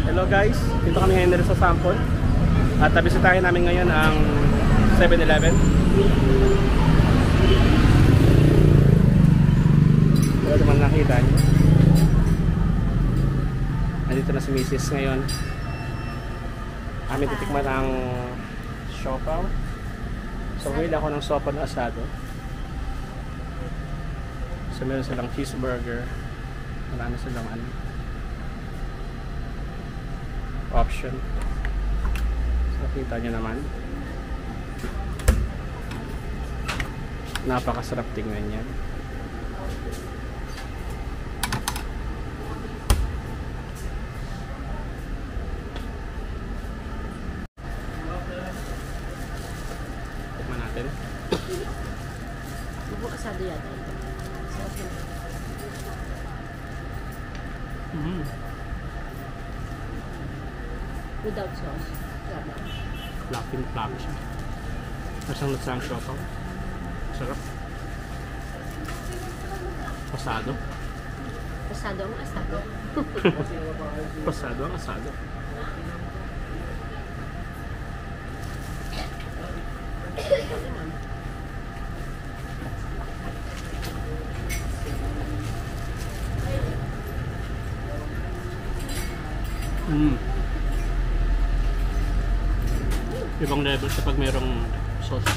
Hello guys, dito kami ngayon sa Sampon. At bisitahin namin ngayon ang 7-Eleven. Wala naman nakita niyo. Nandito na si Mrs. ngayon. Amin titikman ang siopaw. So ngayon ako ng sopa na asado. So meron silang cheeseburger. Marami silang option. So kita nyo naman. Napakasarap tingnan yan. Tikman natin. Bubuk asado yata ito. Without sauce. Fluffy siya. Masang lasang siopaw. Sarap. Pasado. Asado ang asado. Pasado ang asado. Ibang level sa pag mayroong sauce.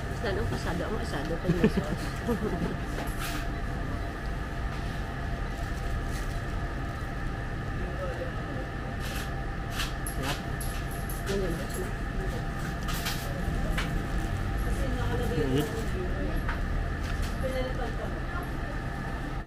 Basta ang asado ang asado pag may sauce.